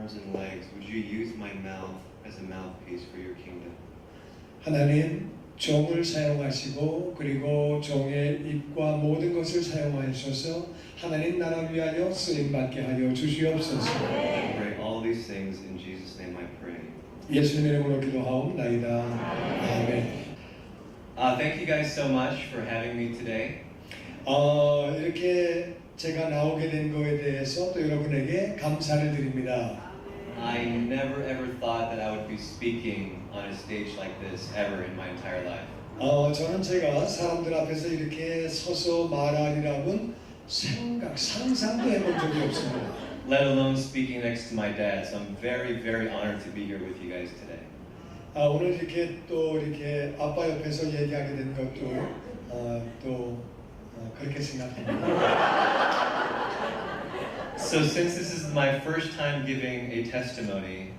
arms and legs, would you use my mouth as a mouthpiece for your kingdom? 하나님, 종을 사용하시고 그리고 종의 입과 모든 것을 사용하셔서 하나님 나라 위하여 쓰임받게 하여 주시옵소서. I pray all these things in Jesus' name I pray. 예수님의 이름으로 기도하옵나이다. 아멘. Thank you guys so much for having me today. 이렇게 제가 나오게 된 거에 대해서 또 여러분에게 감사를 드립니다. I never ever thought that I would be speaking on a stage like this ever in my entire life. 저는 제가 사람들 앞에서 이렇게 서서 말하리라고는 상상도 해본 적이 없습니다. Let alone speaking next to my dad. So I'm very, very honored to be here with you guys today. 오늘 이렇게 또 이렇게 아빠 옆에서 얘기하게 된 것도 그렇게 생각합니다. So since this is my first time giving a testimony,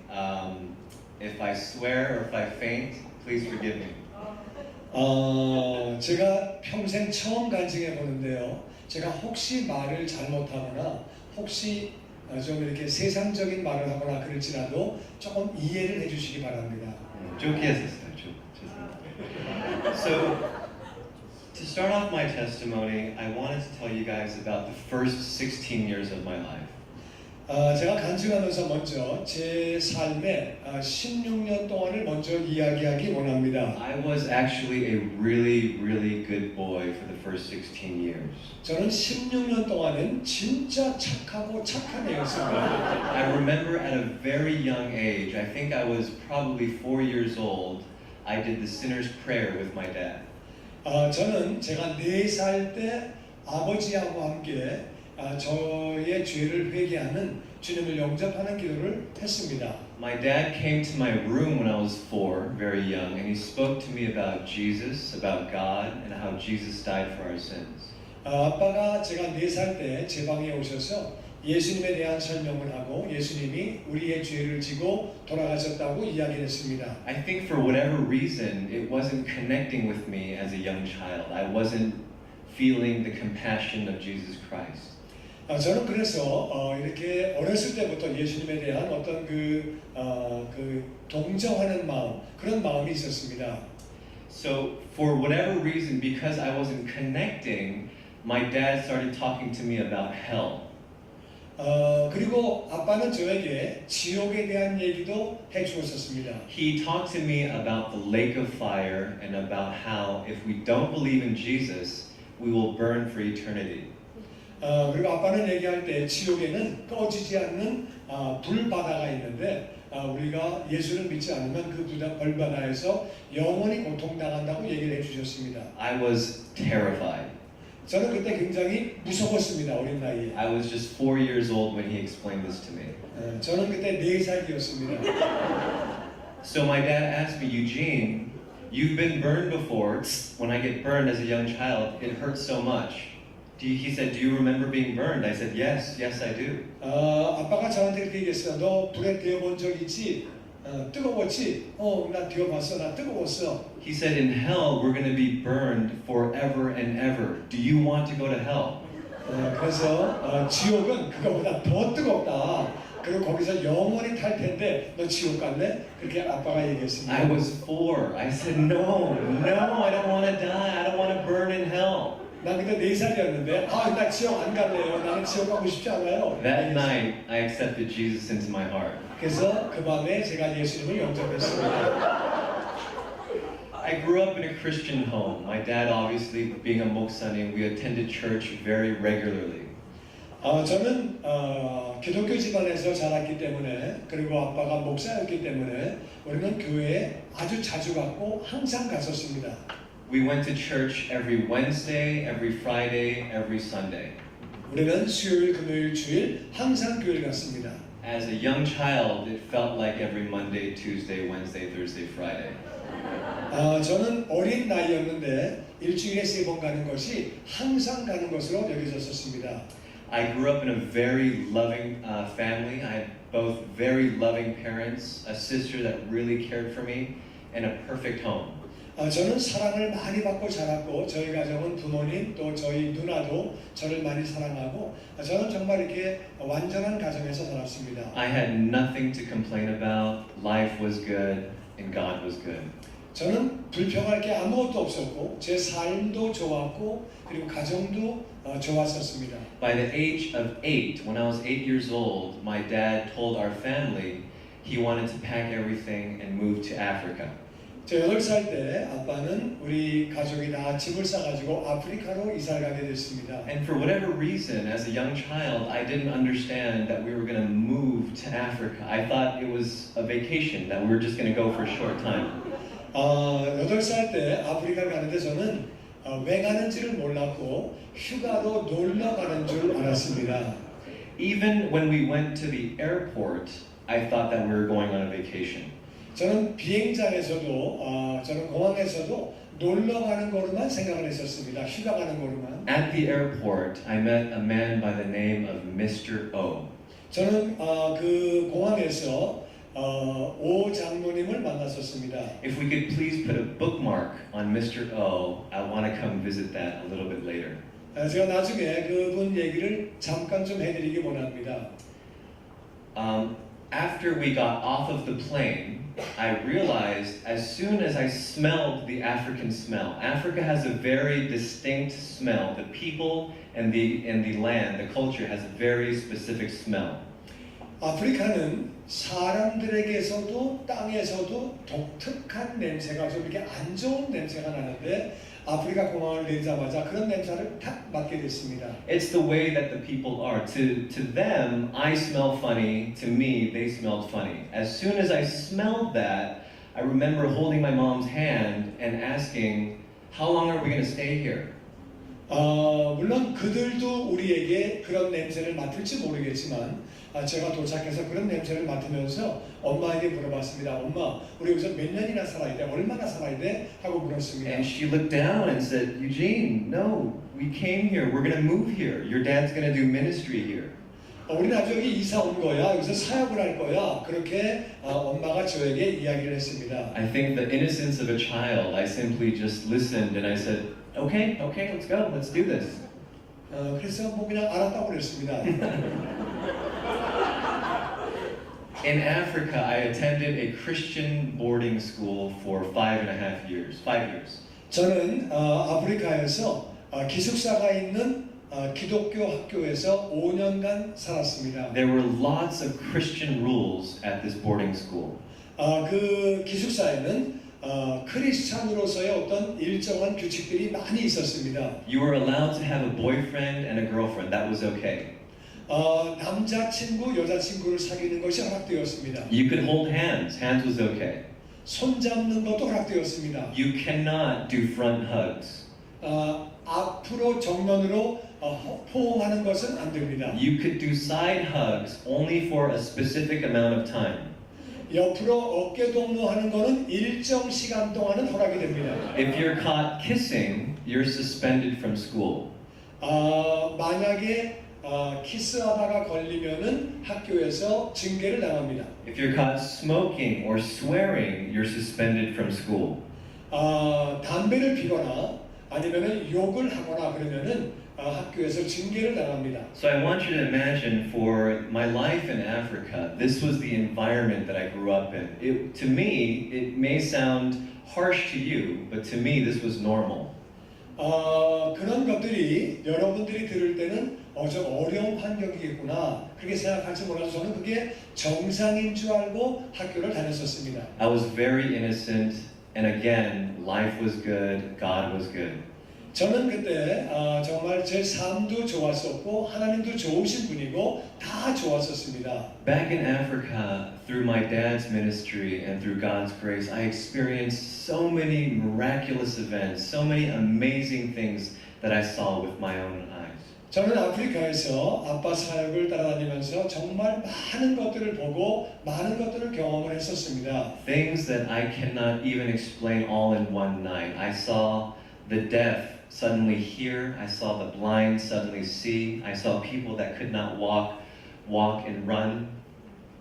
if I swear or if I faint, please forgive me. 제가 평생 처음 간증해 보는데요. 제가 혹시 말을 잘못하거나 혹시 좀 이렇게 세상적인 말을 하거나 그럴지라도 조금 이해를 해주시기 바랍니다. So, to start off my testimony, I wanted to tell you guys about the first 16 years of my life. 제가 간증하면서 먼저 제 삶의 16년 동안을 먼저 이야기하기 원합니다. I was actually a really, really good boy for the first 16 years. 저는 16년 동안은 진짜 착하고 착한 애였습니다. I remember at a very young age, I think I was probably 4 years old, I did the sinner's prayer with my dad. 저는 제가 4살 때 아버지하고 함께 저의 죄를 회개하는 주님을 영접하는 기도를 했습니다. My dad came to my room when I was 4, very young, and he spoke to me about Jesus, about God, and how Jesus died for our sins. 아빠가 제가 4살 때 제 방에 오셔서 예수님에 대한 설명을 하고 예수님이 우리의 죄를 지고 돌아가셨다고 이야기했습니다. I think for whatever reason, it wasn't connecting with me as a young child. I wasn't feeling the compassion of Jesus Christ. 저는 그래서 이렇게 어렸을 때부터 예수님에 대한 어떤 그 동정하는 마음, 그런 마음이 있었습니다. So for whatever reason, because I wasn't connecting, my dad started talking to me about hell. 그리고 아빠는 저에게 지옥에 대한 얘기도 해주었었습니다. He talked to me about the lake of fire and about how if we don't believe in Jesus, we will burn for eternity. 그리고 아빠는 얘기할 때 지옥에는 꺼지지 않는 불바다가 있는데 우리가 예수를 믿지 않으면 그 불바다에서 영원히 고통당한다고 얘기를 해주셨습니다. I was terrified. 저는 그때 굉장히 무서웠습니다. 어린 나이에. I was just 4 years old when he explained this to me. 저는 그때 4살이었습니다. So my dad asked me, Eugene, you've been burned before. When I get burned as a young child, it hurts so much. He said, do you remember being burned? I said, yes, I do. 아빠가 저한테 그렇게 얘기했어요. 너 불에 데워본 적 있지? 뜨거웠지? 나 데워봤어. 나 뜨거웠어. He said, in hell, we're going to be burned forever and ever. Do you want to go to hell? 그래서 지옥은 그거보다 더 뜨겁다. 그리고 거기서 영원히 탈 텐데 너 지옥 갈래? 그렇게 아빠가 얘기했습니다. I was 4. I said, no, I don't want to die. I don't want to burn in hell. 난 그때 4살이었는데 나 지옥 안 갈래요. 나는 지옥 가고 싶지 않아요. That night, I accepted Jesus into my heart. 그래서 그 밤에 제가 예수님을 영접했습니다. I grew up in a Christian home. My dad, obviously, being a 목사님, we attended church very regularly. 저는 기독교 집안에서 자랐기 때문에 그리고 아빠가 목사였기 때문에 우리는 교회에 아주 자주 갔고 항상 갔었습니다. We went to church every Wednesday, every Friday, every Sunday. 우리는 수요일, 금요일, 주일 항상 교회를 갔습니다. As a young child, it felt like every Monday, Tuesday, Wednesday, Thursday, Friday. 저는 어린 나이였는데 일주일에 3번 가는 것이 항상 가는 것으로 여겨졌었습니다. I grew up in a very loving family. I had both very loving parents, a sister that really cared for me, and a perfect home. 저는 사랑을 많이 받고 자랐고 저희 가정은 부모님 또 저희 누나도 저를 많이 사랑하고 저는 정말 이렇게 완전한 가정에서 살았습니다. I had nothing to complain about. Life was good and God was good. 저는 불평할 게 아무것도 없었고 제 삶도 좋았고 그리고 가정도 좋았었습니다. By the age of 8, when I was 8 years old, my dad told our family he wanted to pack everything and move to Africa. 저 8살 때 아빠는 우리 가족이 다 짐을 싸가지고 아프리카로 이사를 가게 됐습니다. And for whatever reason, as a young child, I didn't understand that we were going to move to Africa. I thought it was a vacation, that we were just going to go for a short time. 8살 때 아프리카 가는데 저는 왜 가는지를 몰랐고 휴가로 놀러 가는 줄 알았습니다. Even when we went to the airport, I thought that we were going on a vacation. 저는 비행장에서도 저는 공항에서도 놀러 가는 거로만 생각을 했었습니다. 휴가 가는 거로만. At the airport, I met a man by the name of Mr. O. 저는 그 공항에서 오 장로님을 만났었습니다. If we could please put a bookmark on Mr. O, I want to come visit that a little bit later. 제가 나중에 그분 얘기를 잠깐 좀 해드리기 원합니다. After we got off of the plane, I realized as soon as I smelled the African smell, Africa has a very distinct smell. The people and the land, the culture has a very specific smell. 아프리카는 사람들에게서도 땅에서도 독특한 냄새가 좀 이렇게 안 좋은 냄새가 나는데 아프리카 공항을 내리자마자 그런 냄새를 탁 맡게 됐습니다. It's the way that the people are. To them, I smell funny. To me, they smelled funny. As soon as I smelled that, I remember holding my mom's hand and asking, "How long are we going to stay here?" 물론 그들도 우리에게 그런 냄새를 맡을지 모르겠지만 제가 도착해서 그런 냄새를 맡으면서 엄마에게 물어봤습니다. 엄마, 우리 여기서 몇 년이나 살아야 돼? 얼마나 살아야 돼? 하고 물었습니다. And she looked down and said, "Eugene, no, we came here. We're going to move here. Your dad's going to do ministry here." 우리 나중에 이사 온 거야. 여기서 사역을 할 거야. 그렇게 엄마가 저에게 이야기를 했습니다. I think the innocence of a child, I simply just listened and I said, "Okay, let's go. Let's do this." 그래서 뭐 그냥 알았다고 그랬습니다. In Africa, I attended a Christian boarding school for 5.5 years. 5 years. 저는 아프리카에서 기숙사가 있는 기독교 학교에서 5년간 살았습니다. There were lots of Christian rules at this boarding school. 그 기숙사에는 크리스찬으로서의 어떤 일정한 규칙들이 많이 있었습니다. You were allowed to have a boyfriend and a girlfriend. That was okay. 남자친구, 여자친구를 사귀는 것이 허락되었습니다. You could hold hands. Hands was okay. 손 잡는 것도 허락되었습니다. You cannot do front hugs. 앞으로 정면으로 포옹하는 것은 안 됩니다. You could do side hugs only for a specific amount of time. 옆으로 어깨 동무하는 것은 일정 시간 동안은 허락이 됩니다. If you're caught kissing, you're suspended from school. 만약에 키스하다가 걸리면은 학교에서 징계를 당합니다. If you're caught smoking or swearing, you're suspended from school. 담배를 피거나 아니면은 욕을 하거나 그러면은 학교에서 징계를 당합니다. So I want you to imagine for my life in Africa, this was the environment that I grew up in. To me, it may sound harsh to you, but to me, this was normal. 그런 것들이 여러분들이 들을 때는 좀 어려운 환경이겠구나 그렇게 생각할지 몰라도 저는 그게 정상인 줄 알고 학교를 다녔었습니다. I was very innocent, and again, life was good, God was good. 저는 그때 정말 제 삶도 좋았었고 하나님도 좋으신 분이고 다 좋았었습니다. Back in Africa, through my dad's ministry and through God's grace, I experienced so many miraculous events, so many amazing things that I saw with my own eyes. 저는 아프리카에서 아빠 사역을 따라다니면서 정말 많은 것들을 보고 많은 것들을 경험을 했었습니다. Things that I cannot even explain all in one night. I saw the deaf suddenly hear. I saw the blind suddenly see. I saw people that could not walk and run.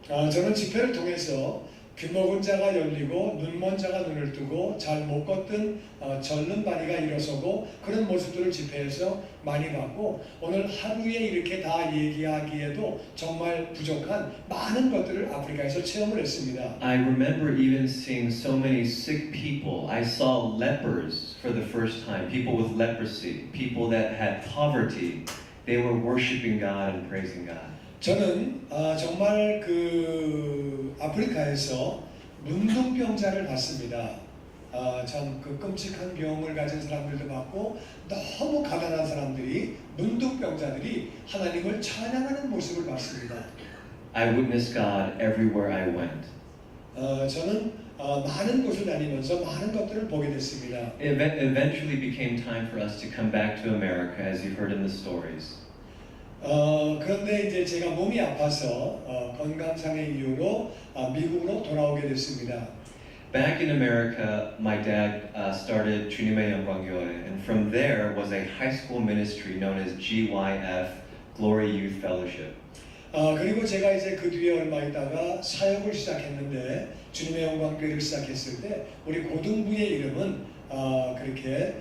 저는 집회를 통해서 귀 먹은 자가 열리고 눈 먼 자가 눈을 뜨고 잘 못 걷던 젊은 바리가 일어서고 그런 모습들을 집회에서 많이 봤고 오늘 하루에 이렇게 다 얘기하기에도 정말 부족한 많은 것들을 아프리카에서 체험을 했습니다. I remember even seeing so many sick people. I saw lepers for the first time, people with leprosy, people that had poverty. They were worshiping God and praising God. 저는 정말 그 아프리카에서 문둥병자를 봤습니다. 참 그 끔찍한 병을 가진 사람들도 봤고 너무 가난한 사람들이 문둥병자들이 하나님을 찬양하는 모습을 봤습니다. I witnessed God everywhere I went. 저는 많은 곳을 다니면서 많은 것들을 보게 됐습니다. It eventually became time for us to come back to America, as you've heard in the stories. 그런데 이제 제가 몸이 아파서 건강상의 이유로 미국으로 돌아오게 됐습니다. Back in America, my dad started 주님의 영광교회, and from there was a high school ministry known as GYF, Glory Youth Fellowship. 그리고 제가 이제 그 뒤에 얼마 있다가 사역을 시작했는데 주님의 영광교회를 시작했을 때 우리 고등부의 이름은 그렇게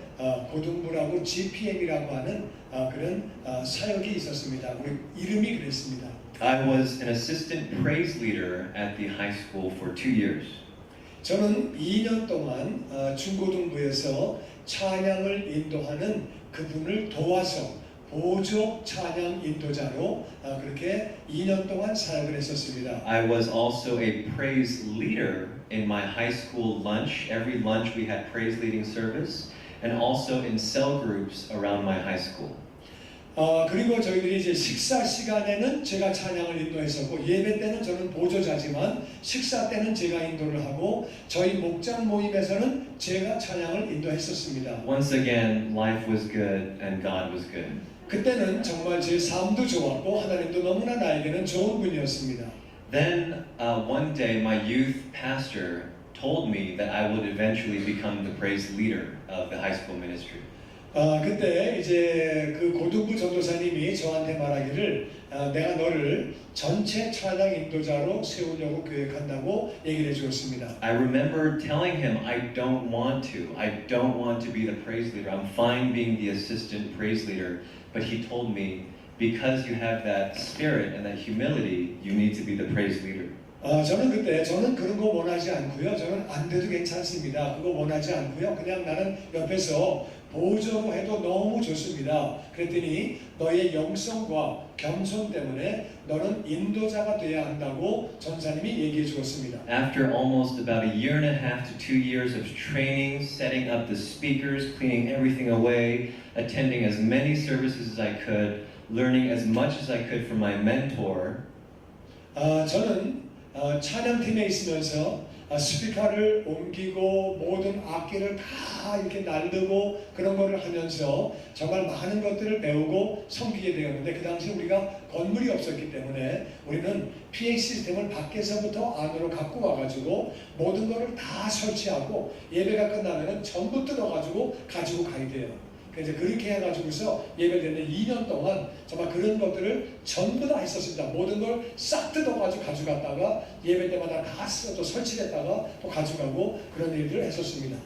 고등부라고 GPM이라고 하는 그런 사역이 있었습니다. 우리 이름이 그랬습니다. I was an assistant praise leader at the high school for 2 years. 저는 2년 동안 중고등부에서 찬양을 인도하는 그분을 도와서 보조 찬양 인도자로 그렇게 2년 동안 사역을 했었습니다. I was also a praise leader in my high school lunch. Every lunch we had praise leading service, and also in cell groups around my high school. 그리고 저희들이 이제 식사 시간에는 제가 찬양을 인도했었고 예배 때는 저는 보조자지만 식사 때는 제가 인도를 하고 저희 목장 모임에서는 제가 찬양을 인도했었습니다. Once again, life was good and God was good. 그때는 정말 제 삶도 좋았고 하나님도 너무나 나에게는 좋은 분이었습니다. Then one day my youth pastor told me that I would eventually become the praise leader of the high school ministry. 그때 이제 그 고등부 전도사님이 저한테 말하기를 내가 너를 전체 찬양 인도자로 세우려고 계획한다고 얘기를 해주었습니다. I remember telling him I don't want to be the praise leader. I'm fine being the assistant praise leader. But he told me, because you have that spirit and that humility, you need to be the praise leader. 저는 그런 거 원하지 않고요. 저는 안 돼도 괜찮습니다. 그거 원하지 않고요. 그냥 나는 옆에서 보조로 해도 너무 좋습니다. 그랬더니 너의 영성과 겸손 때문에 너는 인도자가 돼야 한다고 전사님이 얘기해 주었습니다. After almost about a year and a half to 2 years of training, setting up the speakers, cleaning everything away, attending as many services as I could, learning as much as I could from my mentor, 저는 찬양팀에 있으면서 스피커를 옮기고 모든 악기를 다 이렇게 날르고 그런 거를 하면서 정말 많은 것들을 배우고 섬기게 되었는데 그 당시 우리가 건물이 없었기 때문에 우리는 PA 시스템을 밖에서부터 안으로 갖고 와가지고 모든 거를 다 설치하고 예배가 끝나면은 전부 뜯어가지고 가지고 가야 돼요. 그래서 그렇게 해가지고서 예배를 드렸는데 2년 동안 정말 그런 것들을 전부 다 했었습니다. 모든 걸 싹 뜯어가지고 가져갔다가 예배 때마다 다 또 설치했다가 또 가져가고 그런 일들을 했었습니다.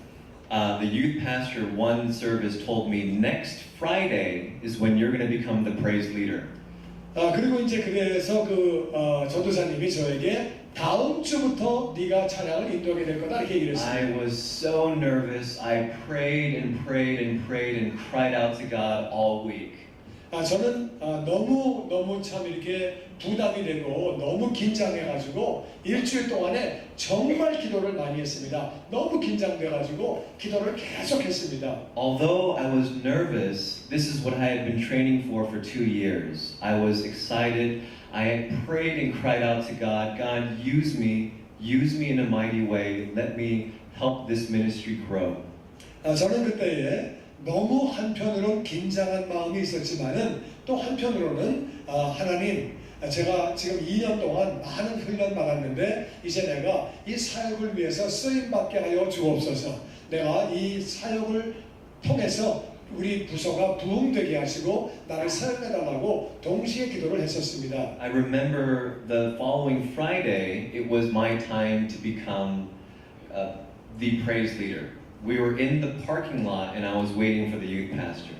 The youth pastor one service told me next Friday is when you're going to become the praise leader. 그리고 이제 그래서 그 전도사님이 저에게 다음 주부터 네가 찬양을 인도하게 될 거다 이렇게 얘기를 했습니다. I was so nervous. I prayed and prayed and prayed and cried out to God all week. 저는 너무 참 이렇게 부담이 되고 너무 긴장해가지고 일주일 동안에 정말 기도를 많이 했습니다. 너무 긴장돼가지고 기도를 계속했습니다. Although I was nervous, this is what I had been training for 2 years. I was excited. I had prayed and cried out to God, God, use me in a mighty way. Let me help this ministry grow. 저는 그때에 너무 한편으로는 긴장한 마음이 있었지만은 또 한편으로는 하나님 제가 지금 2년 동안 많은 훈련 받았는데 이제 내가 이 사역을 위해서 쓰임 받게 하여 주옵소서. 내가 이 사역을 통해서 우리 부서가 부흥되게 하시고 나를 사용해달라고 동시에 기도를 했었습니다. I remember the following Friday, it was my time to become the praise leader. We were in the parking lot and I was waiting for the youth pastor.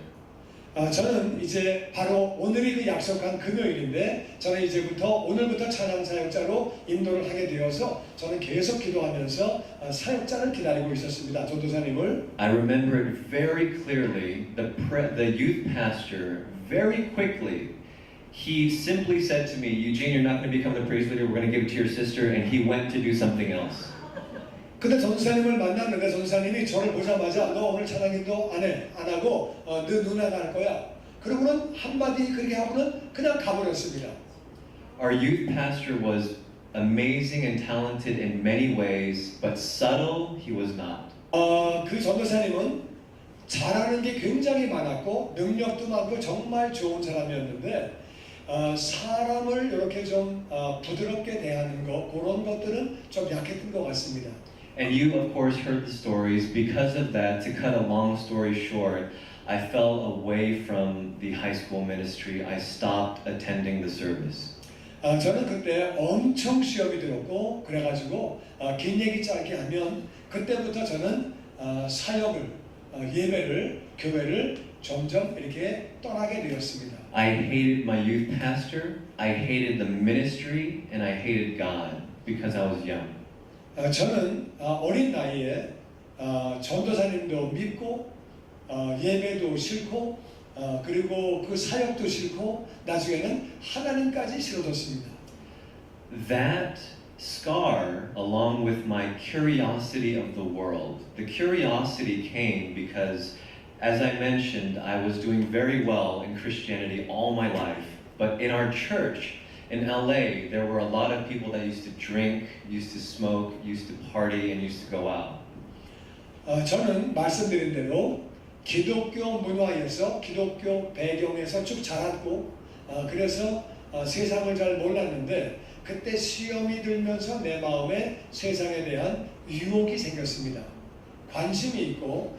저는 이제 바로 오늘이 그 약속한 금요일인데 저는 이제부터 오늘부터 찬양 사역자로 인도를 하게 되어서 저는 계속 기도하면서 사역자를 기다리고 있었습니다. 전도사님을. I remember it very clearly. The youth pastor very quickly he simply said to me, Eugene, you're not going to become the praise leader. We're going to give it to your sister. And he went to do something else. 근데 전사님을 만났는데 전사님이 저를 보자마자 너 오늘 찬양인도 안 하고 너 누나가 할 거야. 그러고는 한마디 그렇게 하고는 그냥 가버렸습니다. Our youth pastor was amazing and talented in many ways, but subtle he was not. 그 전도사님은 잘하는 게 굉장히 많았고 능력도 많고 정말 좋은 사람이었는데 사람을 이렇게 좀 부드럽게 대하는 것 그런 것들은 좀 약했던 것 같습니다. And you, of course, heard the stories. Because of that, to cut a long story short, I fell away from the high school ministry. I stopped attending the service. 저는 그때 엄청 시험이 들었고 그래가지고 긴 얘기 짧게 하면 그때부터 저는 사역을, 예배를, 교회를 점점 이렇게 떠나게 되었습니다. I hated my youth pastor, I hated the ministry, and I hated God because I was young. 저는 어린 나이에 전도사님도 믿고 예배도 싫고 그리고 그 사역도 싫고 나중에는 하나님까지 싫어졌습니다. That scar, along with my curiosity of the world, the curiosity came because, as I mentioned, I was doing very well in Christianity all my life, but in our church, in LA, there were a lot of people that used to drink, used to smoke, used to party, and used to go out. 저는 말씀드린 대로 기독교 문화에서 기독교 배경에서 쭉 자랐고 그래서 세상을 잘 몰랐는데 그때 시험이 들면서 내 마음에 세상에 대한 유혹이 생겼습니다. 관심이 있고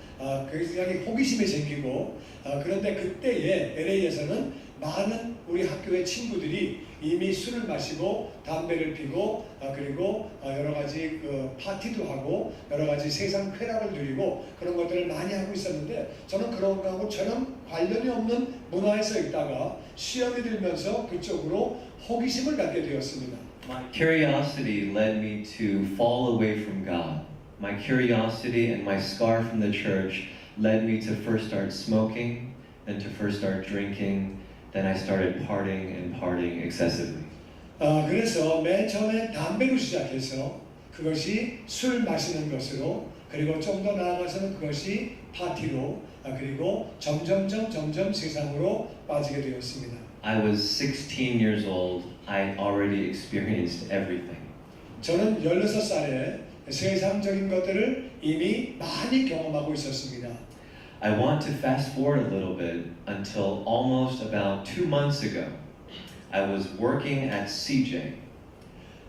굉장히 호기심이 생기고 그런데 그때에 LA에서는 많은 우리 학교의 친구들이 이미 술을 마시고 담배를 피고 그리고 여러 가지 파티도 하고 여러 가지 세상 쾌락을 누리고 그런 것들을 많이 하고 있었는데 저는 그런 거하고 전혀 관련이 없는 문화에서 있다가 시험이 들면서 그쪽으로 호기심을 갖게 되었습니다. My curiosity led me to fall away from God. My curiosity and my scar from the church led me to first start smoking, then to first start drinking, then I started partying excessively. 그래서 맨 처음에 담배로 시작해서 그것이 술 마시는 것으로 그리고 좀 더 나아가서는 그것이 파티로 그리고 점점 세상으로 빠지게 되었습니다. I was 16 years old. I already experienced everything. 저는 16살에 세상적인 것들을 이미 많이 경험하고 있었습니다. I want to fast forward a little bit until almost about 2 months ago. I was working at CJ.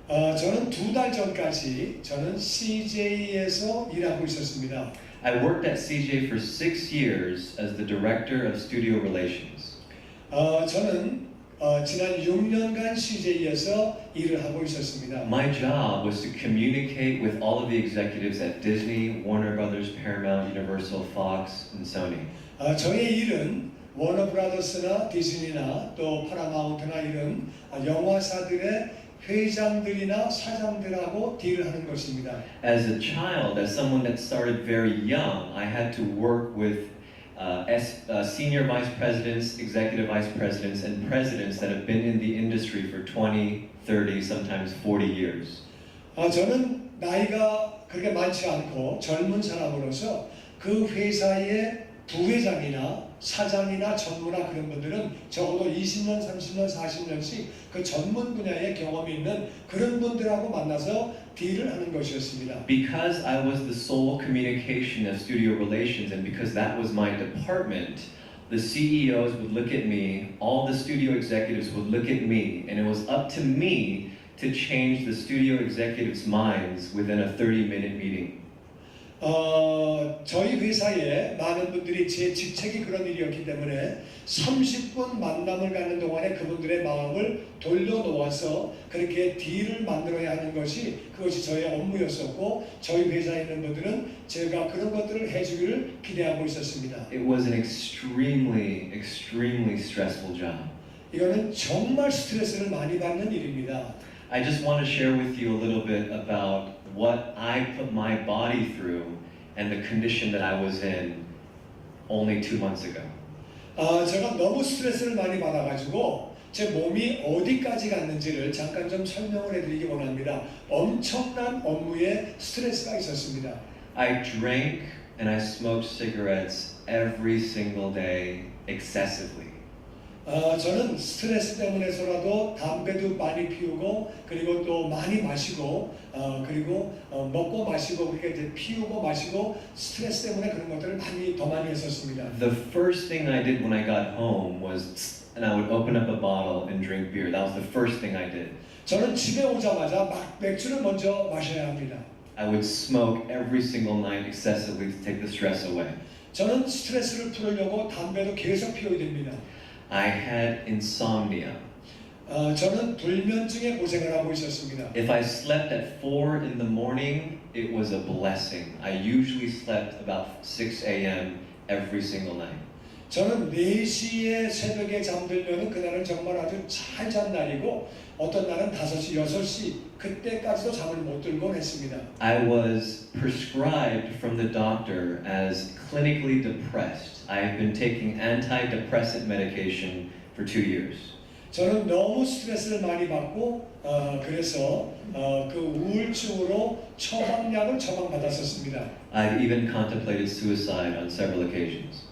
저는 2달 전까지 저는 CJ에서 일하고 있었습니다. I worked at CJ for 6 years as the director of studio relations. 저는 지난 6년간 CJ에서 일을 하고 있었습니다. My job was to communicate with all of the executives at Disney, Warner Brothers, Paramount, Universal, Fox, and Sony. 저의 일은 워너브라더스나 디즈니나 또 파라마운트나 이런 영화사들의 회장들이나 사장들하고 딜을 하는 것입니다. As a child, as someone that started very young, I had to work with senior vice presidents, executive vice presidents, and presidents that have been in the industry for 20, 30, sometimes 40 years. 저는 나이가 그렇게 많지 않고 젊은 사람으로서 그 회사의 부회장이나 사장이나 전무나 그런 분들은 적어도 20년, 30년, 40년씩 그 전문 분야의 경험이 있는 그런 분들하고 만나서 딜을 하는 것이었습니다. Because I was the sole communication of studio relations and because that was my department, the CEOs would look at me, all the studio executives would look at me, and it was up to me to change the studio executives' minds within a 30-minute meeting. 저희 회사에 많은 분들이 제 직책이 그런 일이었기 때문에 30분 만남을 갖는 동안에 그분들의 마음을 돌려놓아서 그렇게 딜을 만들어야 하는 것이 그것이 저의 업무였었고 저희 회사에 있는 분들은 제가 그런 것들을 해주기를 기대하고 있었습니다. It was an extremely, extremely stressful job. 이거는 정말 스트레스를 많이 받는 일입니다. I just want to share with you a little bit about what I put my body through and the condition that I was in only 2 months ago. 제가 너무 스트레스를 많이 받아가지고 제 몸이 어디까지 갔는지를 잠깐 좀 설명을 해드리기 원합니다. 엄청난 업무에 스트레스가 있었습니다. I drank and I smoked cigarettes every single day excessively. 저는 스트레스 때문에서라도 담배도 많이 피우고 그리고 또 많이 마시고 그리고 먹고 마시고 그렇게 이제 피우고 마시고 스트레스 때문에 그런 것들을 더 많이 했었습니다. The first thing I did when I got home was, and I would open up a bottle and drink beer. That was the first thing I did. 저는 집에 오자마자 막 맥주를 먼저 마셔야 합니다. I would smoke every single night excessively to take the stress away. 저는 스트레스를 풀으려고 담배도 계속 피워야 됩니다. I had insomnia. 저는 불면증에 고생을 하고 있었습니다. If I slept at 4 in the morning, it was a blessing. I usually slept about 6 a.m. every single night. 저는 4시에 새벽에 잠들면 그날은 정말 아주 잘 잔 날이고 어떤 날은 5시, 6시 그때까지도 잠을 못 들곤 했습니다. I was prescribed from the doctor as clinically depressed. I have been taking antidepressant medication for 2 years. 저는 너무 스트레스를 많이 받고 그래서 그 우울증으로 처방약을 처방받았었습니다. I've even contemplated suicide on several occasions.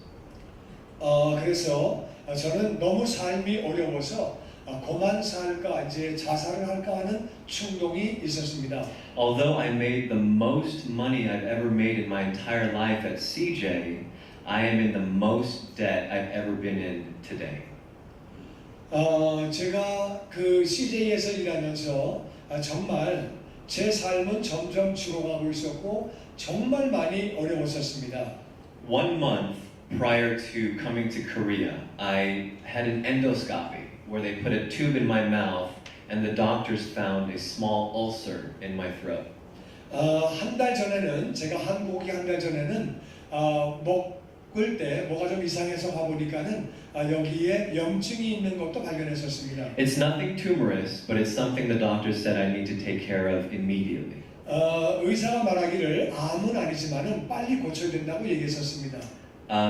그래서 저는 너무 삶이 어려워서 그만 살까 이제 자살을 할까 하는 충동이 있었습니다. Although I made the most money I've ever made in my entire life at CJ, I am in the most debt I've ever been in today. 제가 그 CJ에서 일하면서 정말 제 삶은 점점 죽어가고 있었고 정말 많이 어려웠었습니다. 1 month prior to coming to Korea, I had an endoscopy where they put a tube in my mouth and the doctors found a small ulcer in my throat. 한 달 전에는 제가 한국에 한 달 전에는 먹을 때 뭐가 좀 이상해서 가보니까는 여기에 염증이 있는 것도 발견했었습니다. It's nothing tumorous, but it's something the doctors said I need to take care of immediately. 의사가 말하기를 암은 아니지만은 빨리 고쳐야 된다고 얘기했었습니다.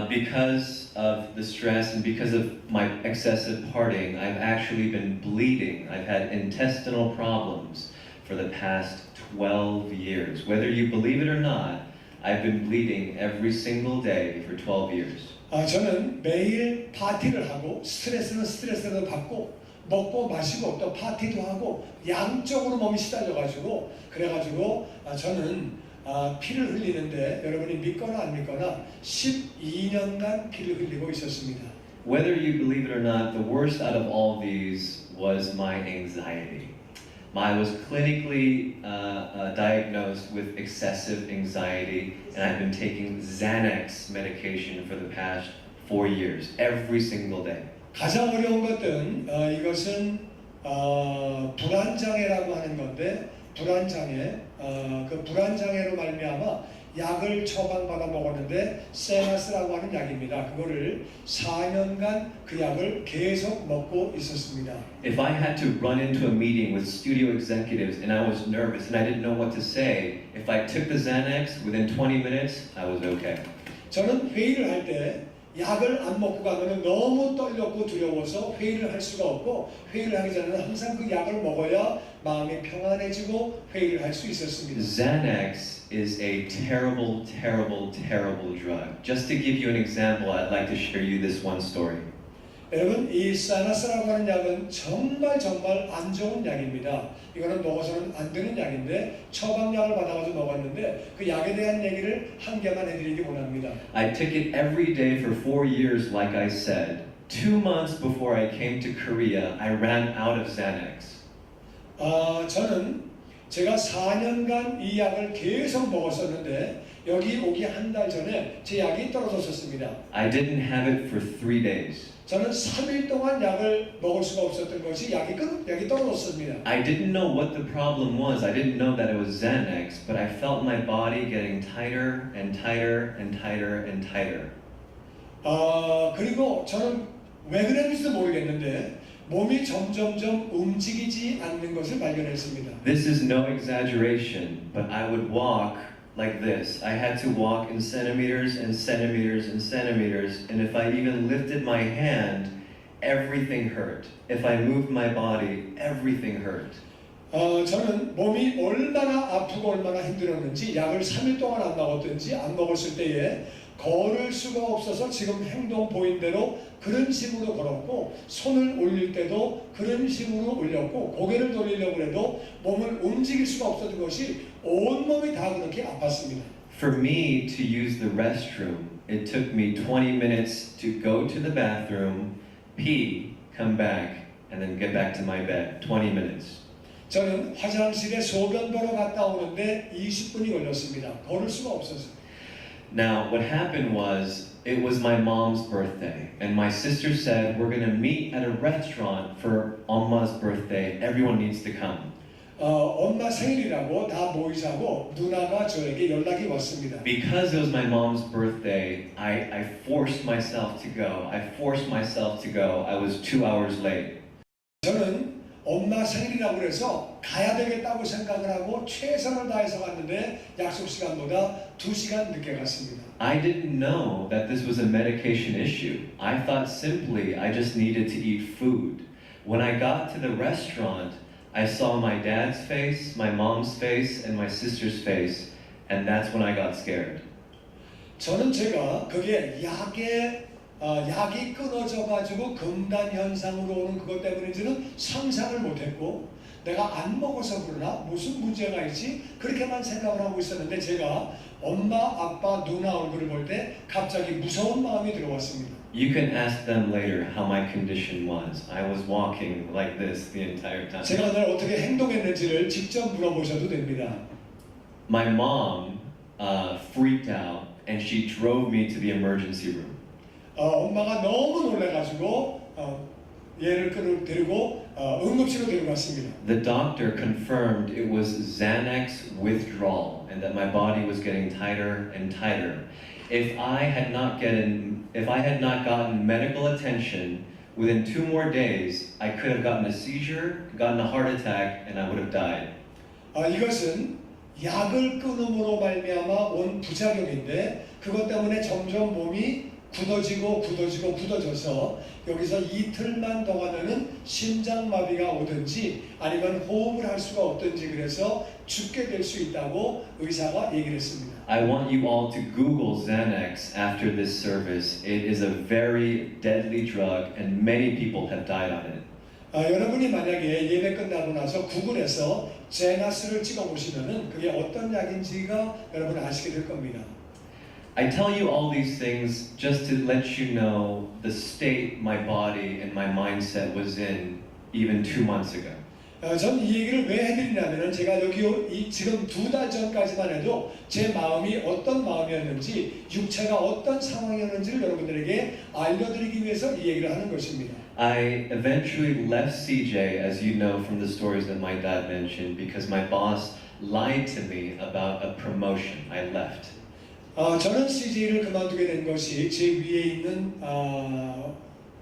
Because of the stress and because of my excessive partying, I've actually been bleeding. I've had intestinal problems for the past 12 years. Whether you believe it or not, I've been bleeding every single day for 12 years. 저는 매일 파티를 하고 스트레스는 스트레스를 받고 먹고 마시고 또 파티도 하고 양쪽으로 몸이 시달려가지고 그래가지고 저는 피를 흘리는데 여러분이 믿거나 안 믿거나 12년간 피를 흘리고 있었습니다. Whether you believe it or not, the worst out of all these was my anxiety. I was clinically diagnosed with excessive anxiety, and I've been taking Xanax medication for the past 4 years, every single day. 가장 어려운 것은 이것은 불안장애라고 하는 건데 불안장애, 그 불안장애로 말미암아 약을 처방받아 먹었는데 세나스라고 하는 약입니다. 그거를 4년간 그 약을 계속 먹고 있었습니다. If I had to run into a meeting with studio executives and I was nervous and I didn't know what to say, if I took the Xanax, within 20 minutes, I was okay. 저는 회의를 할 때 약을 안 먹고 가면 너무 떨렸고 두려워서 회의를 할 수가 없고 회의를 하기 전에는 항상 그 약을 먹어야 마음이 평안해지고 회의를 할 수 있었습니다. Xanax is a terrible, terrible, terrible drug. Just to give you an example, I'd like to share you this one story. 여러분, 이 사나스라고 하는 약은 정말 안 좋은 약입니다. 이거는 먹어서는 안 되는 약인데 처방약을 받아가지고 먹었는데 그 약에 대한 얘기를 한 개만 해드리기 원합니다. I took it every day for 4 years, like I said. 2 months before I came to Korea, I ran out of Xanax. 저는 제가 4년간 이 약을 계속 먹었었는데 여기 오기 한 달 전에 제 약이 떨어졌었습니다. I didn't have it for 3 days. 저는 3일 동안 약을 먹을 수가 없었던 것이 약이 떨어졌습니다. I didn't know what the problem was. I didn't know that it was Xanax, but I felt my body getting tighter and tighter and tighter and tighter. 그리고 저는 왜 그랬는지도 모르겠는데 몸이 점점점 움직이지 않는 것을 발견했습니다. This is no exaggeration, but I would walk like this. I had to walk in centimeters and centimeters and centimeters, and if I even lifted my hand, everything hurt. If I moved my body, everything hurt. 저는 몸이 얼마나 아프고 얼마나 힘들었는지 약을 3일 동안 안 먹었을 때에 걸을 수가 없어서 지금 행동 보인 대로 그런 식으로 걸었고 손을 올릴 때도 그런 식으로 올렸고 고개를 돌리려고 해도 몸을 움직일 수가 없었던 것이 온몸이 다 그렇게 아팠습니다. For me to use the restroom, it took me 20 minutes to go to the bathroom, pee, come back, and then get back to my bed. 20 minutes. 저는 화장실에 소변 보러 갔다 오는데 20분이 걸렸습니다. 걸을 수가 없어서. Now, what happened was, it was my mom's birthday, and my sister said, we're gonna meet at a restaurant for Omma's birthday. Everyone needs to come. 엄마 생일이라고 다 모이자고 누나가 저에게 연락이 왔습니다. Because it was my mom's birthday, I forced myself to go. I forced myself to go. I was 2 hours late. 저는 엄마 생일이라고 해서 가야 되겠다고 생각을 하고 최선을 다해서 갔는데 약속 시간보다 2시간 늦게 갔습니다. I didn't know that this was a medication issue. I thought simply I just needed to eat food. When I got to the restaurant, I saw my dad's face, my mom's face, and my sister's face, and that's when I got scared. 저는 제가 그게 약이 끊어져 가지고 금단 현상으로 오는 그것 때문인지는 상상을 못했고 내가 안 먹어서 그러나 무슨 문제가 있지 그렇게만 생각을 하고 있었는데 제가 엄마, 아빠, 누나 얼굴을 볼 때 갑자기 무서운 마음이 들어왔습니다. You can ask them later how my condition was. I was walking like this the entire time. 제가 늘 어떻게 행동했는지를 직접 물어보셔도 됩니다. My mom freaked out and she drove me to the emergency room. 엄마가 너무 놀래가지고 얘를 데리고 응급실로 데리고 갔습니다. The doctor confirmed it was Xanax withdrawal and that my body was getting tighter and tighter. If I had not gotten medical attention within 2 more days, I could have gotten a seizure, gotten a heart attack, and I would have died. 이것은 약을 끊음으로 말미암아 온 부작용인데 그것 때문에 점점 몸이 굳어져서 여기서 이틀만 더 가면은 심장마비가 오든지 아니면 호흡을 할 수가 없든지 그래서 죽게 될 수 있다고 의사가 얘기를 했습니다. I want you all to Google Xanax after this service. It is a very deadly drug and many people have died on it. 여러분이 만약에 예배 끝나고 나서 구글에서 제나스를 찍어보시면은 그게 어떤 약인지가 여러분 아시게 될 겁니다. I tell you all these things just to let you know the state my body and my mindset was in even 2 months ago. 전 이 얘기를 왜 해드리냐면은 제가 여기 지금 2달 전까지만 해도 제 마음이 어떤 마음이었는지 육체가 어떤 상황이었는지를 여러분들에게 알려드리기 위해서 이 얘기를 하는 것입니다. I eventually left CJ, as you know from the stories that my dad mentioned, because my boss lied to me about a promotion. I left. 저는 CJ를 그만두게 된 것이 제 위에 있는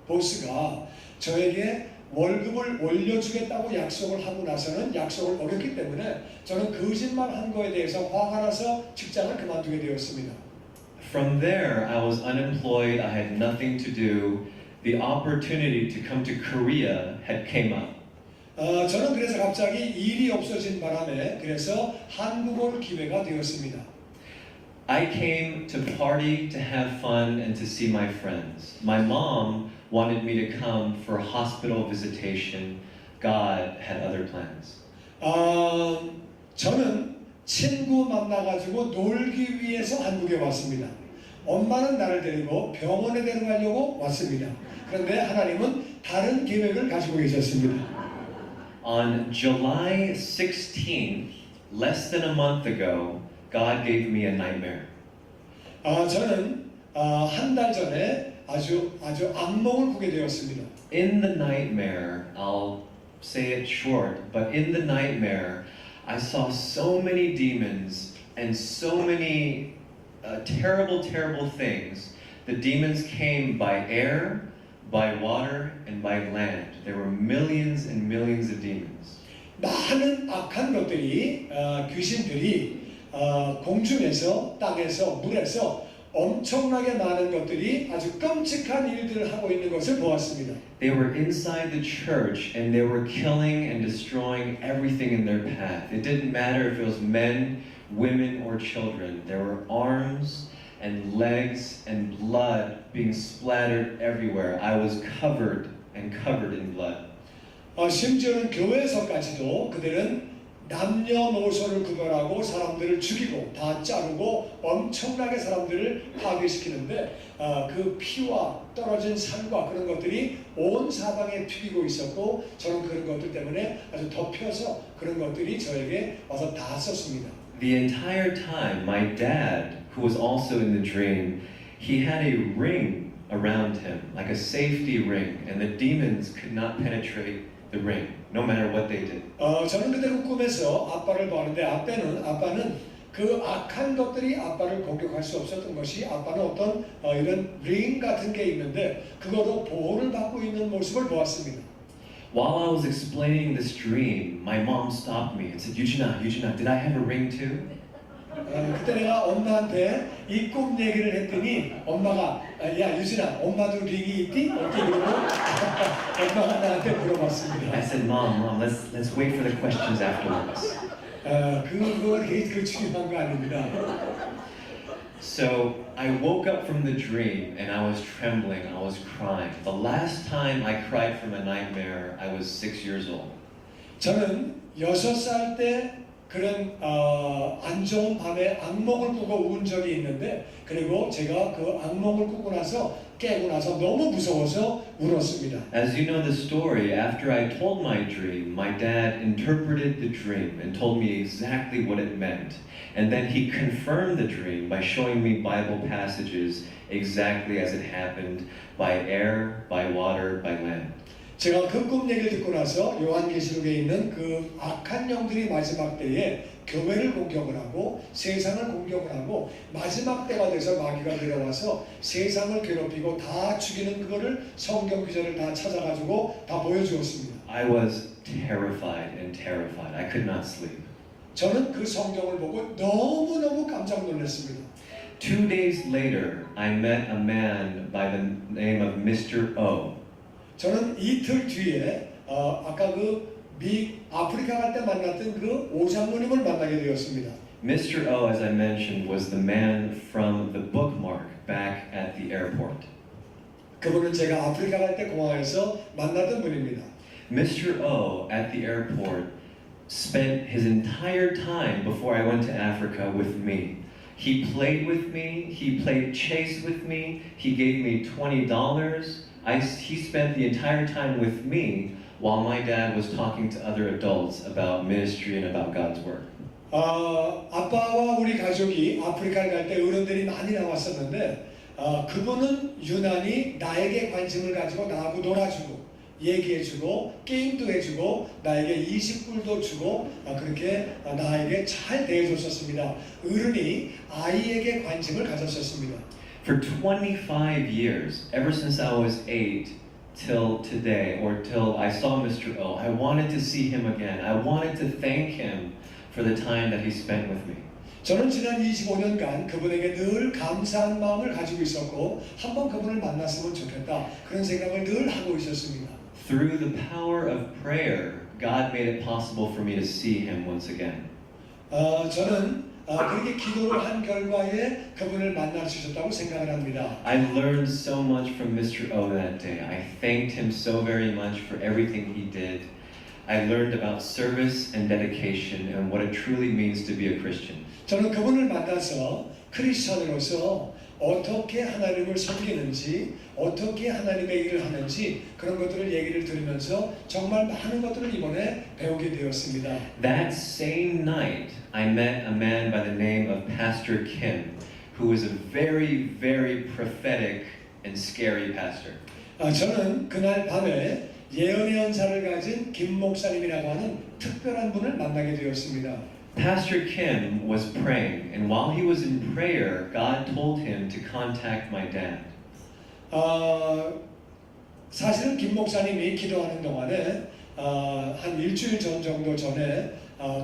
보스가 저에게 월급을 올려주겠다고 약속을 하고 나서는 약속을 어겼기 때문에 저는 거짓말한 거에 대해서 화가 나서 직장을 그만두게 되었습니다. From there, I was unemployed. I had nothing to do. The opportunity to come to Korea had came up. 저는 그래서 갑자기 일이 없어진 바람에 그래서 한국 올 기회가 되었습니다. I came to party, to have fun, and to see my friends. My mom wanted me to come for hospital visitation. God had other plans. 저는 친구 만나가지고 놀기 위해서 한국에 왔습니다. 엄마는 나를 데리고 병원에 데려가려고 왔습니다. 그런데 하나님은 다른 계획을 가지고 계셨습니다. On July 16th, less than a month ago, God gave me a nightmare. 저는 한 달 전에 아주 악몽을 꾸게 되었습니다. In the nightmare, I'll say it short, but in the nightmare, I saw so many demons and so many terrible, terrible things. The demons came by air, by water, and by land. There were millions and millions of demons. 많은 악한 것들이 귀신들이 공중에서 땅에서 물에서 엄청나게 많은 것들이 아주 끔찍한 일들을 하고 있는 것을 보았습니다. They were inside the church and they were killing and destroying everything in their path. It didn't matter if it was men, women, or children. There were arms and legs and blood being splattered everywhere. I was covered and covered in blood. 심지어는 교회에서까지도 그들은 남녀노소를 구별하고 사람들을 죽이고 다 자르고 엄청나게 사람들을 파괴시키는데 그 피와 떨어진 살과 그런 것들이 온 사방에 튀기고 있었고 저는 그런 것들 때문에 아주 덮여서 그런 것들이 저에게 와서 닿았었습니다. The entire time, my dad, who was also in the dream, he had a ring around him, like a safety ring, and the demons could not penetrate the ring, no matter what they did. 저는 그때 그 꿈에서 아빠를 보는데 아빠는 그 악한 것들이 아빠를 공격할 수 없었던 것이 아빠는 어떤 이런 링 같은 게 있는데 그거로 보호를 받고 있는 모습을 보았습니다. While I was explaining this dream, my mom stopped me and said, Eugenia, did I have a ring too? 그때 내가 엄마한테 이 꿈 얘기를 했더니 엄마가 야 유진아 엄마도 링이 있니? 이렇게 그러고 엄마가 나한테 물어봤습니다. I said, Mom, let's wait for the questions afterwards. 그건 그 중요한 거 아닙니다. So I woke up from the dream and I was trembling, I was crying. The last time I cried from a nightmare, I was 6 years old. 저는 6살 때 그런 안 좋은 밤에 악몽을 꾸고 운 적이 있는데 그리고 제가 그 악몽을 꾸고 나서 깨고 나서 너무 무서워서 울었습니다. As you know the story, after I told my dream, my dad interpreted the dream and told me exactly what it meant. And then he confirmed the dream by showing me Bible passages exactly as it happened by air, by water, by land. 제가 그 꿈 얘기를 듣고 나서 요한계시록에 있는 그 악한 영들이 마지막 때에 교회를 공격을 하고 세상을 공격을 하고 마지막 때가 돼서 마귀가 들어와서 세상을 괴롭히고 다 죽이는 그거를 성경 구절을 다 찾아가지고 다 보여주었습니다. I was terrified. I could not sleep. 저는 그 성경을 보고 너무너무 깜짝 놀랐습니다. 2 days later, I met a man by the name of Mr. O. 저는 이틀 뒤에 아까 아프리카 갈 때 만났던 그 오장로님을 만나게 되었습니다. Mr. O, as I mentioned, was the man from the bookmark back at the airport. 그분은 제가 아프리카 갈 때 공항에서 만났던 분입니다. Mr. O at the airport spent his entire time before I went to Africa with me. He played with me, he played chase with me, he gave me $20. He spent the entire time with me while my dad was talking to other adults about ministry and about God's Word. 아빠와 우리 가족이 아프리카를 갈 때 어른들이 많이 나왔었는데 그분은 유난히 나에게 관심을 가지고 나하고 놀아주고 얘기해주고 게임도 해주고 나에게 20불도 주고 그렇게 나에게 잘 대해줬었습니다. 어른이 아이에게 관심을 가졌었습니다. For 25 years, ever since I was 8 till today, or till I saw Mr. O, I wanted to see him again. I wanted to thank him for the time that he spent with me. 저는 지난 25년간 그분에게 늘 감사한 마음을 가지고 있었고 한번 그분을 만났으면 좋겠다 그런 생각을 늘 하고 있었습니다. Through the power of prayer, God made it possible for me to see him once again. 저는 그렇게 기도를 한 결과에 그분을 만날 수 있었다고 생각을 합니다. I learned so much from Mr. O that day. I thanked him so very much for everything he did. I learned about service and dedication and what it truly means to be a Christian. 저는 그분을 만나서 크리스천으로서 어떻게 하나님을 섬기는지, 어떻게 하나님의 일을 하는지 그런 것들을 얘기를 들으면서 정말 많은 것들을 이번에 배우게 되었습니다. That same night, I met a man by the name of Pastor Kim, who was a very, very prophetic and scary pastor. 저는 그날 밤에 예언의 연사를 가진 김 목사님이라고 하는 특별한 분을 만나게 되었습니다. Pastor Kim was praying, and while he was in prayer, God told him to contact my dad. 사실은 김 목사님이 기도하는 동안에 한 일주일 전 정도 전에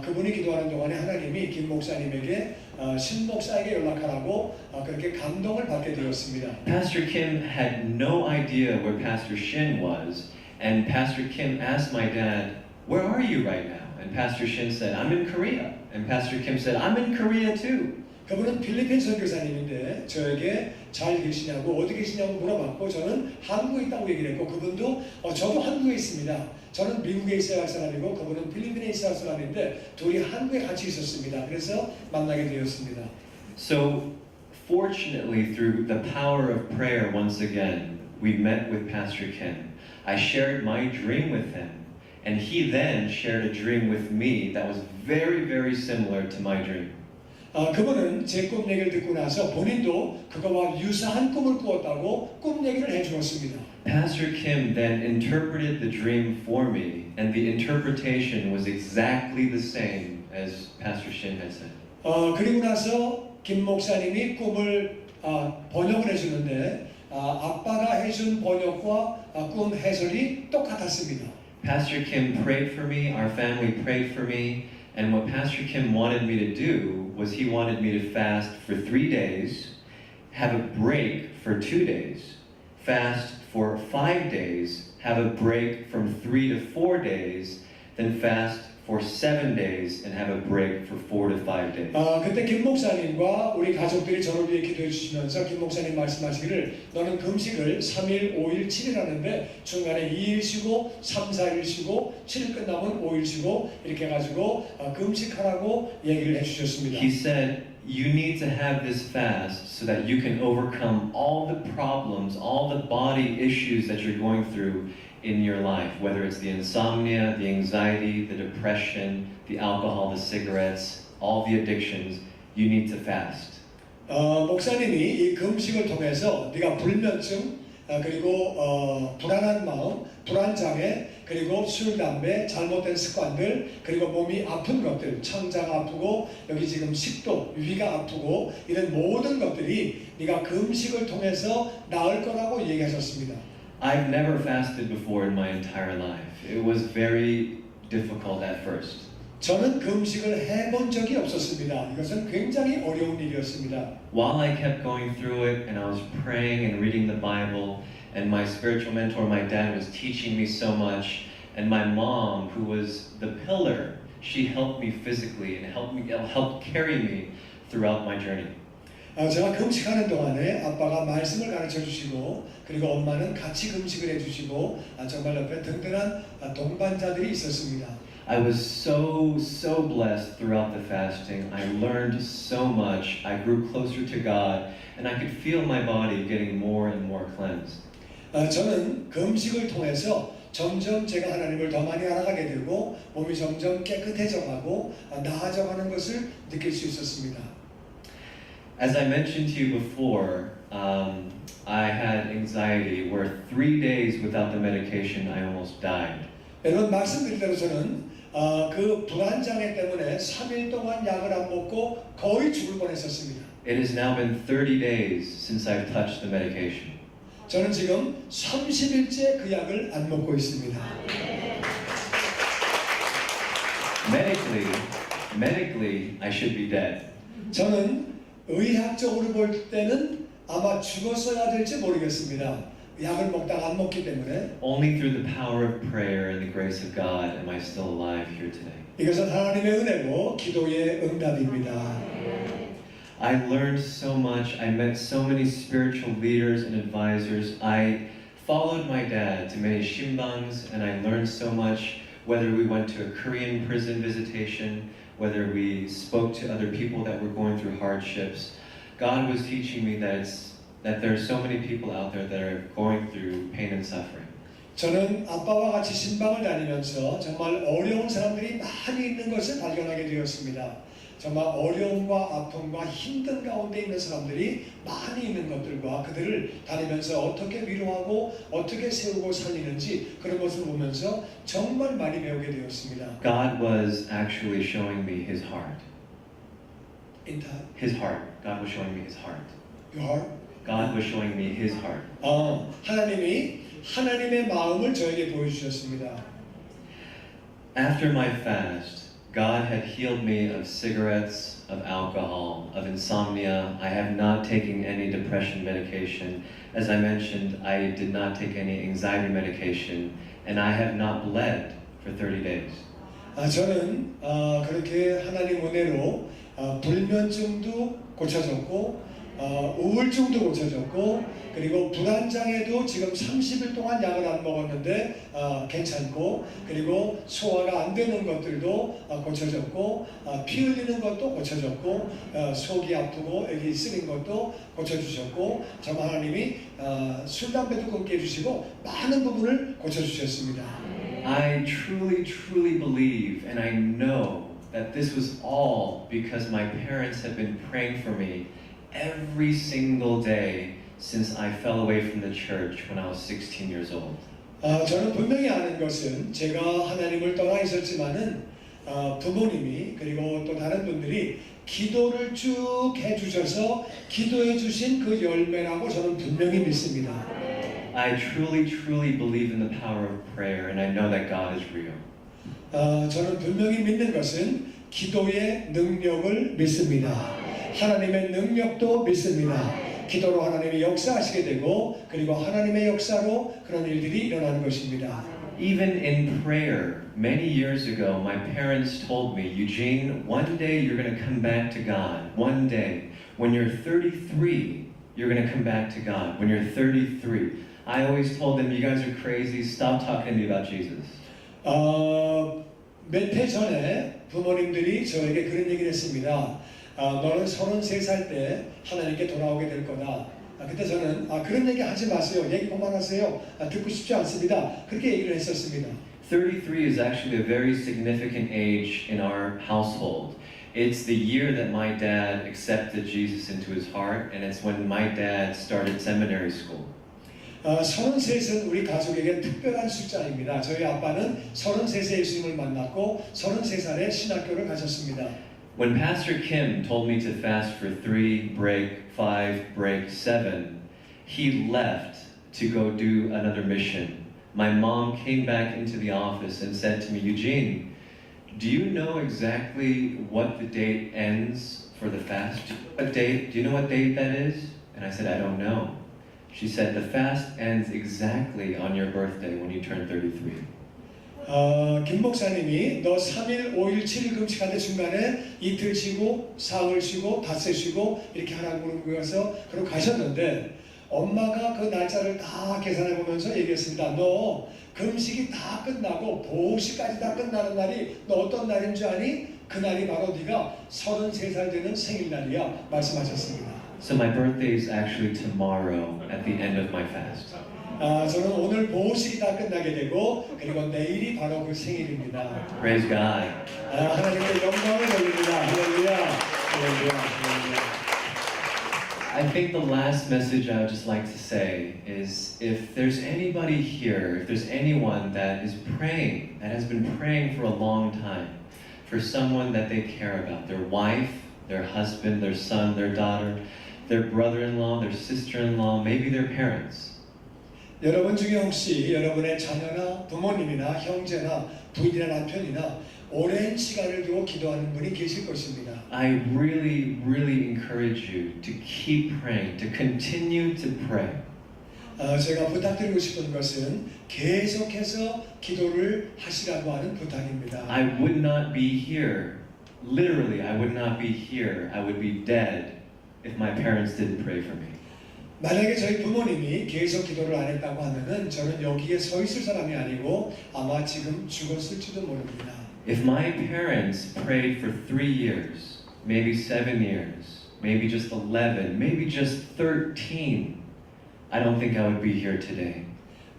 그분이 기도하는 동안에 하나님이 김 목사님에게 신 목사에게 연락하라고 그렇게 감동을 받게 되었습니다. Pastor Kim had no idea where Pastor Shin was, and Pastor Kim asked my dad, "Where are you right now?" And Pastor Shin said, "I'm in Korea." And Pastor Kim said, "I'm in Korea too." 그분은 필리핀 선교사님인데 저에게 잘 계시냐고 어디 계시냐고 물어봤고 저는 한국에 있다고 얘기를 했고 그분도 저도 한국에 있습니다. 저는 미국에 있어야 할 사람이고 그분은 필리핀에 있어야 할 사람인데 둘이 한국에 같이 있었습니다. 그래서 만나게 되었습니다. So fortunately, through the power of prayer once again, we met with Pastor Kim. I shared my dream with him, and he then shared a dream with me that was very, very similar to my dream. 그분은 제 꿈 얘기를 듣고 나서 본인도 그거와 유사한 꿈을 꾸었다고 꿈 얘기를 해주었습니다. Pastor Kim then interpreted the dream for me, and the interpretation was exactly the same as Pastor Shin had said. 그리고 나서 김 목사님이 꿈을 번역을 해주는데 아빠가 해준 번역과 꿈 해설이 똑같았습니다. Pastor Kim prayed for me, our family prayed for me, and what Pastor Kim wanted me to do was he wanted me to fast for 3 days, have a break for 2 days, fast for 5 days, have a break from 3 to 4 days, then fast for 7 days and have a break for 4 to 5 days. 그때 김 목사님과 우리 가족들이 저를 위해 기도해 주시면서 김 목사님 말씀하시기를 너는 금식을 3일, 5일, 7일 하는데 중간에 2일 쉬고 3, 4일 쉬고 7일 끝나면 5일 쉬고 이렇게 해가지고 금식하라고 얘기를 해주셨습니다. He said, you need to have this fast so that you can overcome all the problems, all the body issues that you're going through in your life, whether it's the insomnia, the anxiety, the depression, the alcohol, the cigarettes, all the addictions, you need to fast. 목사님이 이 금식을 통해서 네가 불면증 그리고 불안한 마음, 불안장애 그리고 술, 담배, 잘못된 습관들 그리고 몸이 아픈 것들, 창자가 아프고 여기 지금 식도, 위가 아프고 이런 모든 것들이 네가 금식을 통해서 나을 거라고 얘기하셨습니다. I've never fasted before in my entire life. It was very difficult at first. 저는 금식을 해본 적이 없었습니다. 이것은 굉장히 어려운 일이었습니다. While I kept going through it and I was praying and reading the Bible and my spiritual mentor, my dad, was teaching me so much, and my mom, who was the pillar, she helped me physically and helped carry me throughout my journey. 제가 금식하는 동안에 아빠가 말씀을 가르쳐 주시고 그리고 엄마는 같이 금식을 해주시고 정말 옆에 든든한 동반자들이 있었습니다. I was so blessed throughout the fasting. I learned so much. I grew closer to God, and I could feel my body getting more and more cleansed. 저는 금식을 통해서 점점 제가 하나님을 더 많이 알아가게 되고 몸이 점점 깨끗해져가고 나아져가는 것을 느낄 수 있었습니다. As I mentioned to you before, I had anxiety where 3 days without the medication, I almost died. 여러분 말씀드린 대로 저는 그 불안장애 때문에 3일 동안 약을 안 먹고 거의 죽을 뻔했었습니다. It has now been 30 days since I've touched the medication. 저는 지금 30일째 그 약을 안 먹고 있습니다. Medically, I should be dead. 저는 의학적으로 볼 때는 아마 죽었어야 될지 모르겠습니다. 약을 먹다가 안 먹기 때문에. Only through the power of prayer and the grace of God am I still alive here today. 이것은 하나님의 은혜고 기도의 응답입니다. I learned so much. I met so many spiritual leaders and advisors. I followed my dad to many shimbangs, and I learned so much. Whether we went to a Korean prison visitation, whether we spoke to other people that were going through hardships, God was teaching me that there are so many people out there that are going through pain and suffering. 저는 아빠와 같이 신방을 다니면서 정말 어려운 사람들이 많이 있는 것을 발견하게 되었습니다. 정말 어려움과 아픔과 힘든 가운데 있는 사람들이 많이 있는 것들과 그들을 다니면서 어떻게 위로하고 어떻게 세우고 살리는지 그런 것을 보면서 정말 많이 배우게 되었습니다. God was actually showing me His heart. His heart. God was showing me His heart. Your heart? God was showing me His heart. 하나님이 하나님의 마음을 저에게 보여주셨습니다. After my fast, God had healed me of cigarettes, of alcohol, of insomnia. I have not taken any depression medication. As I mentioned, I did not take any anxiety medication, and I have not bled for 30 days. 저는 그렇게 하나님 은혜로 불면증도 고쳐졌고 우울증도 고쳐졌고 그리고 불안장애도 지금 30일 동안 약을 안 먹었는데 괜찮고 그리고 소화가 안 되는 것들도 고쳐졌고 피 흘리는 것도 고쳐졌고 속이 아프고 애기 쓰린 것도 고쳐주셨고 정말 하나님이 술 담배도 끊게 해주시고 많은 부분을 고쳐주셨습니다. I truly believe and I know that this was all because my parents have been praying for me every single day since I fell away from the church when I was 16 years old. 저는 분명히 아는 것은 제가 하나님을 떠나 있었지만은 부모님이 그리고 또 다른 분들이 기도를 쭉 해주셔서 기도해 주신 그 열매라고 저는 분명히 믿습니다. I truly believe in the power of prayer and I know that God is real. 저는 분명히 믿는 것은 기도의 능력을 믿습니다. 하나님의 능력도 믿습니다. 기도로 하나님이 역사하시게 되고 그리고 하나님의 역사로 그런 일들이 일어나는 것입니다. Even in prayer, many years ago, my parents told me, Eugene, one day you're going to come back to God. One day. When you're 33, you're going to come back to God. When you're 33. I always told them, you guys are crazy. Stop talking to me about Jesus. 몇 해 전에 부모님들이 저에게 그런 얘기를 했습니다. 너는 33살 때 하나님께 돌아오게 될 거다. 그때 저는 그런 얘기 하지 마세요. 얘기 그만하세요. 듣고 싶지 않습니다. 그렇게 얘기를 했었습니다. 33 is actually a very significant age in our household. It's the year that my dad accepted Jesus into his heart, and it's when my dad started seminary school. 33은 우리 가족에게 특별한 숫자입니다. 저희 아빠는 33세 예수님을 만났고 33살에 신학교를 가셨습니다. When Pastor Kim told me to fast for 3, break, 5, break, 7, he left to go do another mission. My mom came back into the office and said to me, Eugene, do you know exactly what the date ends for the fast? What date? Do you know what date that is? And I said, I don't know. She said, the fast ends exactly on your birthday when you turn 33. 김 목사님이 너 3일, 5일, 7일 금식하는데 중간에 이틀 쉬고 사흘 쉬고 닷새 쉬고 이렇게 하라고 그래서 그러고 가셨는데 엄마가 그 날짜를 다 계산해 보면서 얘기했습니다. 너 금식이 다 끝나고 보호식까지 다 끝나는 날이 너 어떤 날인 줄 아니? 그 날이 바로 네가 33살 되는 생일날이야 말씀하셨습니다. So my birthday is actually tomorrow at the end of my fast. 저는 오늘 보호식이 다 끝나게 되고 그리고 내일이 바로 그 생일입니다. Praise God. 하나님께 영광을 돌립니다. 할렐루야. 할렐루야. I think the last message I would just like to say is if there's anybody here, if there's anyone that is praying, that has been praying for a long time, for someone that they care about, their wife, their husband, their son, their daughter, their brother-in-law, their sister-in-law, maybe their parents. 여러분 중에 혹시 여러분의 자녀나 부모님이나 형제나 부인이나 남편이나 오랜 시간을 두고 기도하는 분이 계실 것입니다. I really encourage you to keep praying, to continue to pray. 제가 부탁드리고 싶은 것은 계속해서 기도를 하시라고 하는 부탁입니다. I would not be here. Literally, I would not be here. I would be dead if my parents didn't pray for me. 만약에 저희 부모님이 계속 기도를 안 했다고 하면은 저는 여기에 서 있을 사람이 아니고 아마 지금 죽었을지도 모릅니다. If my parents prayed for 3 years, maybe 7 years, maybe just 11, maybe just 13, I don't think I would be here today.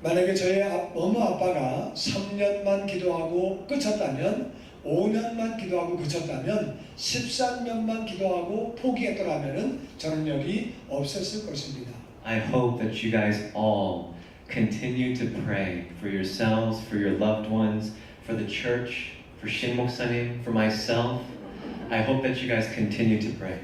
만약에 저희 엄마 아빠가 3년만 기도하고 그쳤다면 5년만 기도하고 그쳤다면 13년만 기도하고 포기했더라면 저는 여기 없었을 것입니다. I hope that you guys all continue to pray for yourselves, for your loved ones, for the church, for Shin Moksanim, for myself. I hope that you guys continue to pray.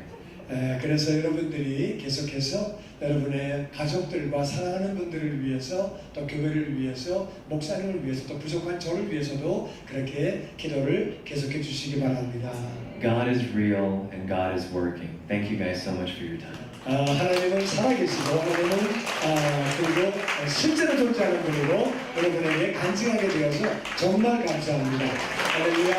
그래서 여러분들이 계속해서 여러분의 가족들과 사랑하는 분들을 위해서 또 교회를 위해서 목사님을 위해서 또 부족한 저를 위해서도 그렇게 기도를 계속해 주시기 바랍니다. God is real and God is working. Thank you guys so much for your time. 하나님은 살아계시고 하나님은 그리고 실제로 존재하는 분이고 여러분에게 간증하게 되어서 정말 감사합니다. 할렐루야.